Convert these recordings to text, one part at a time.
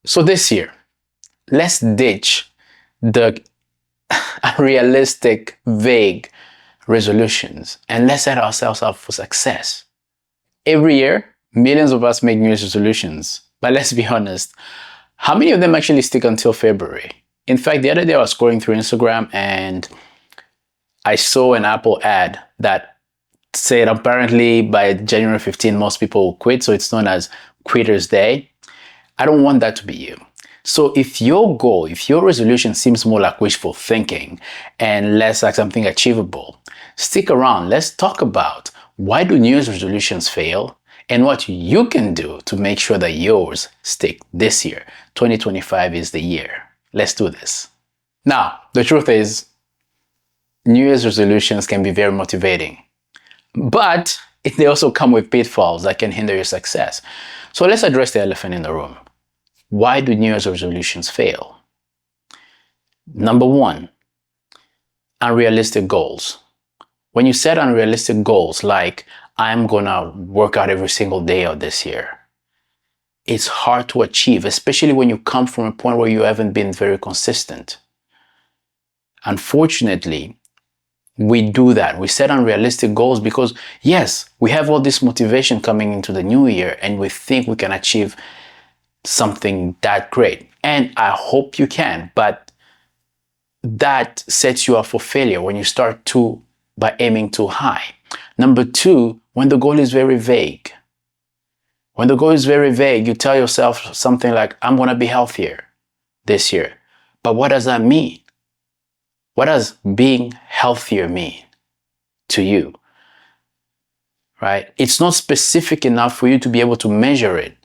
So this year, let's ditch the unrealistic, vague resolutions and let's set ourselves up for success. Every year, millions of us make New Year's resolutions. But let's be honest, how many of them actually stick until February? In fact, the other day I was scrolling through Instagram and I saw an Apple ad that said apparently by January 15, most people will quit. So it's known as Quitter's Day. I don't want that to be you. So if your goal, if your resolution seems more like wishful thinking and less like something achievable, stick around. Let's talk about why do New Year's resolutions fail and what you can do to make sure that yours stick this year. 2025 is the year. Let's do this. Now, the truth is, New Year's resolutions can be very motivating, but they also come with pitfalls that can hinder your success. So let's address the elephant in the room. Why do New Year's resolutions fail? Number one, unrealistic goals. When you set unrealistic goals like, I'm gonna work out every single day of this year, it's hard to achieve, especially when you come from a point where you haven't been very consistent. Unfortunately, we do that. We set unrealistic goals because, yes, we have all this motivation coming into the new year and we think we can achieve something that great. And I hope you can, but that sets you up for failure when you start by aiming too high. Number two, when the goal is very vague. When the goal is very vague, you tell yourself something like, I'm going to be healthier this year. But what does that mean? What does being healthier mean to you? Right? It's not specific enough for you to be able to measure it.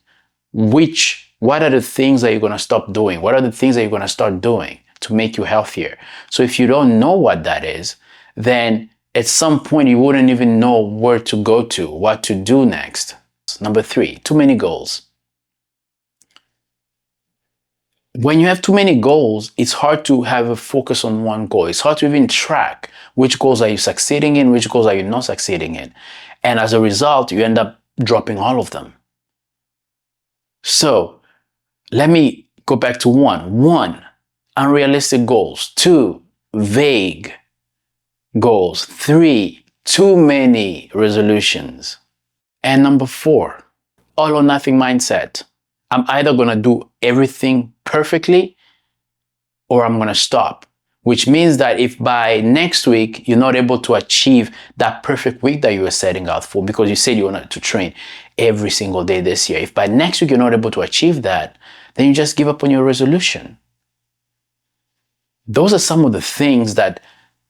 What are the things that you're going to stop doing? What are the things that you're going to start doing to make you healthier? So if you don't know what that is, then at some point you wouldn't even know where to go to, what to do next. Number three, too many goals. When you have too many goals, it's hard to have a focus on one goal. It's hard to even track which goals are you succeeding in, which goals are you not succeeding in. And as a result, you end up dropping all of them. So let me go back to one. One, unrealistic goals. Two, vague goals. Three, too many resolutions. And number four, all or nothing mindset. I'm either going to do everything perfectly or I'm going to stop, which means that if by next week you're not able to achieve that perfect week that you were setting out for because you said you wanted to train every single day this year, if by next week you're not able to achieve that, then you just give up on your resolution. Those are some of the things that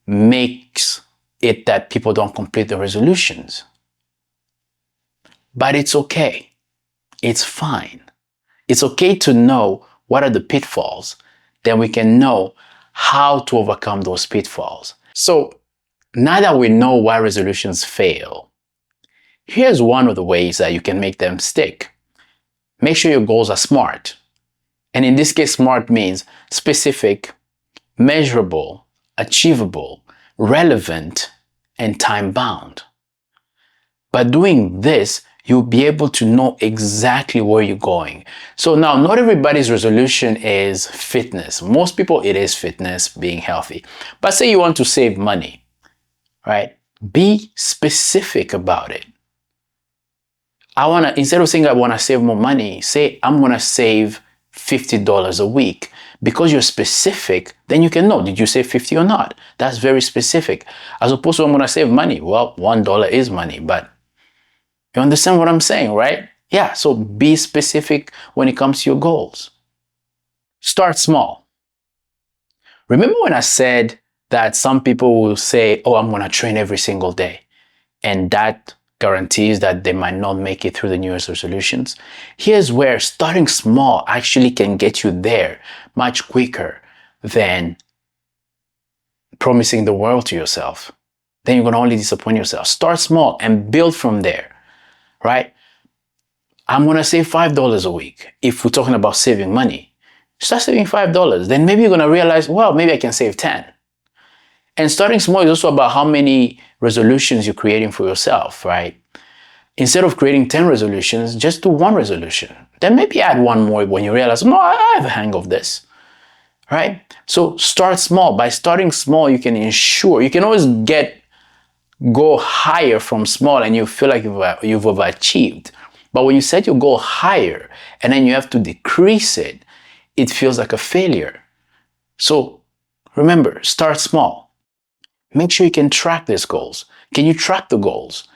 makes it that people don't complete the resolutions. But it's okay. It's fine. It's okay to know what are the pitfalls. Then we can know how to overcome those pitfalls. So now that we know why resolutions fail, here's one of the ways that you can make them stick. Make sure your goals are smart. And in this case, smart means specific, measurable, achievable, relevant, and time-bound. By doing this, you'll be able to know exactly where you're going. So now, not everybody's resolution is fitness. Most people, it is fitness, being healthy. But say you want to save money, right? Be specific about it. Instead of saying I want to save more money, say I'm going to save $50 a week. Because you're specific, then you can know, did you save 50 or not? That's very specific. As opposed to I'm going to save money. Well, $1 is money, but you understand what I'm saying, right? Yeah, so be specific when it comes to your goals. Start small. Remember when I said that some people will say, oh, I'm going to train every single day. And that guarantees that they might not make it through the New Year's resolutions. Here's where starting small actually can get you there much quicker than promising the world to yourself. Then you're going to only disappoint yourself. Start small and build from there, right? I'm going to save $5 a week. If we're talking about saving money, start saving $5. Then maybe you're going to realize, well, maybe I can save 10. And starting small is also about how many resolutions you're creating for yourself, right? Instead of creating 10 resolutions, just do one resolution. Then maybe add one more when you realize, no, I have a hang of this, right? So start small. By starting small, you can ensure, you can always go higher from small and you feel like you've overachieved. But when you set your goal higher and then you have to decrease it, it feels like a failure. So remember, start small. Make sure you can track these goals. Can you track the goals?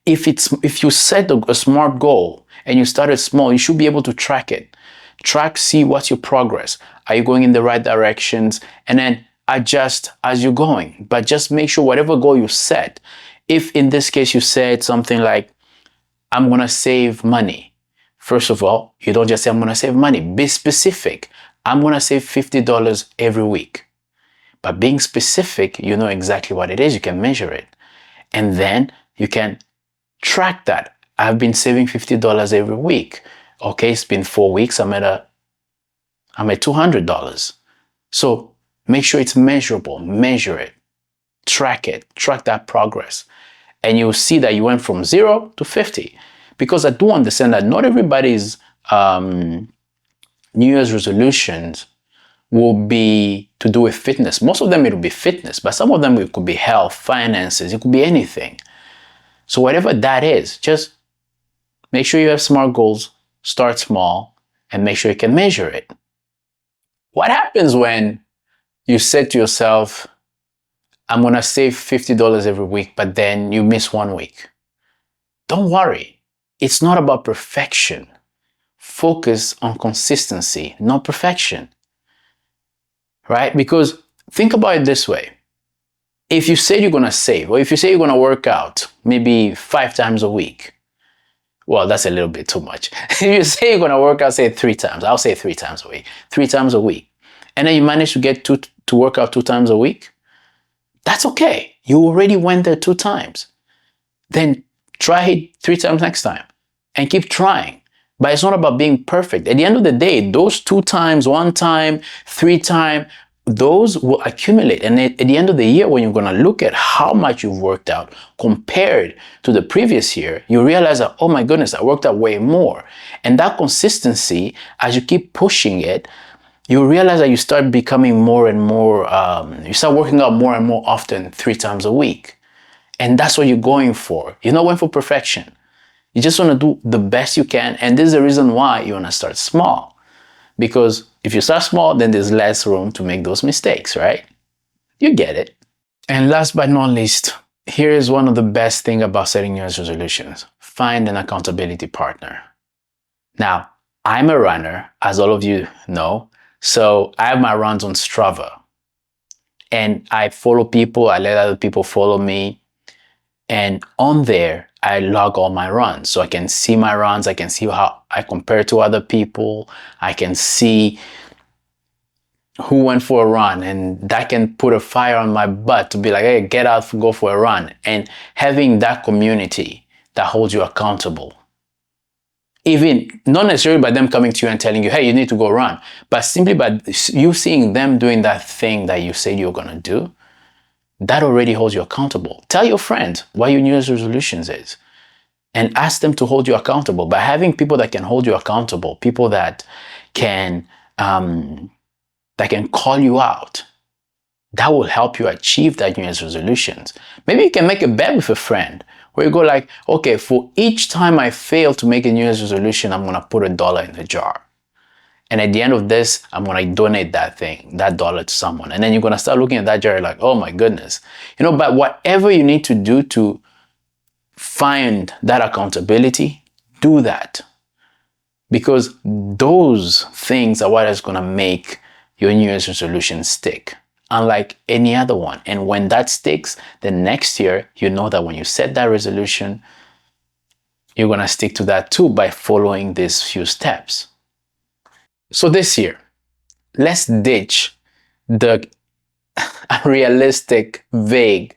If you set a smart goal and you started small, you should be able to track it. See what's your progress. Are you going in the right directions? And then adjust as you're going. But just make sure whatever goal you set, if in this case you said something like, I'm going to save money. First of all, you don't just say, I'm going to save money. Be specific. I'm going to save $50 every week. By being specific, you know exactly what it is. You can measure it. And then you can track that. I've been saving $50 every week. Okay, it's been 4 weeks. I'm at $200. So make sure it's measurable. Measure it. Track that progress. And you'll see that you went from 0 to 50. Because I do understand that not everybody's New Year's resolutions will be to do with fitness. Most of them it will be fitness, but some of them it could be health, finances, it could be anything. So whatever that is, just make sure you have smart goals, start small, and make sure you can measure it. What happens when you say to yourself, I'm going to save $50 every week, but then you miss 1 week? Don't worry. It's not about perfection. Focus on consistency, not perfection. Right? Because think about it this way. If you say you're going to save, or if you say you're going to work out maybe 5 times a week, well, that's a little bit too much. If you say you're going to work out, say 3 times, I'll say 3 times a week, 3 times a week, and then you manage to get to work out 2 times a week, that's okay. You already went there 2 times. Then try it 3 times next time and keep trying. But it's not about being perfect. At the end of the day, those 2 times, 1 time, 3 times, those will accumulate. And at the end of the year, when you're going to look at how much you've worked out compared to the previous year, you realize that, oh my goodness, I worked out way more. And that consistency, as you keep pushing it, you realize that you start becoming more and more, you start working out more and more often, 3 times a week. And that's what you're going for. You're not going for perfection. You just want to do the best you can. And this is the reason why you want to start small. Because if you start small, then there's less room to make those mistakes, right? You get it. And last but not least, here is one of the best things about setting New Year's resolutions. Find an accountability partner. Now, I'm a runner, as all of you know. So I have my runs on Strava. And I follow people, I let other people follow me. And on there, I log all my runs. So I can see my runs. I can see how I compare to other people. I can see who went for a run. And that can put a fire on my butt to be like, hey, get out, go for a run. And having that community that holds you accountable. Even not necessarily by them coming to you and telling you, hey, you need to go run. But simply by you seeing them doing that thing that you said you're going to do. That already holds you accountable. Tell your friends what your New Year's resolutions is and ask them to hold you accountable. By having people that can hold you accountable, people that can call you out, that will help you achieve that New Year's resolutions. Maybe you can make a bet with a friend where you go like, okay, for each time I fail to make a New Year's resolution, I'm going to put $1 in the jar. And at the end of this, I'm going to donate that dollar to someone. And then you're going to start looking at that jar like, oh my goodness. You know, but whatever you need to do to find that accountability, do that. Because those things are what is going to make your New Year's resolution stick, unlike any other one. And when that sticks, the next year, you know that when you set that resolution, you're going to stick to that too by following these few steps. So this year, let's ditch the unrealistic, vague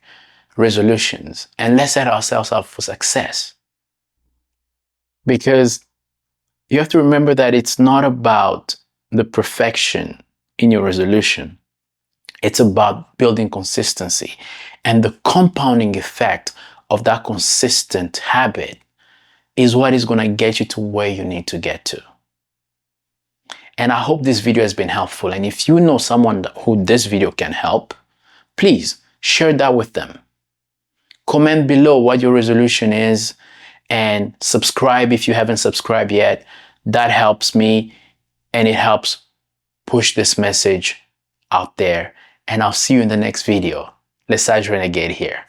resolutions and let's set ourselves up for success. Because you have to remember that it's not about the perfection in your resolution. It's about building consistency and the compounding effect of that consistent habit is what is going to get you to where you need to get to. And I hope this video has been helpful. And if you know someone who this video can help, please share that with them. Comment below what your resolution is and subscribe if you haven't subscribed yet. That helps me and it helps push this message out there. And I'll see you in the next video. Let's Renegade here.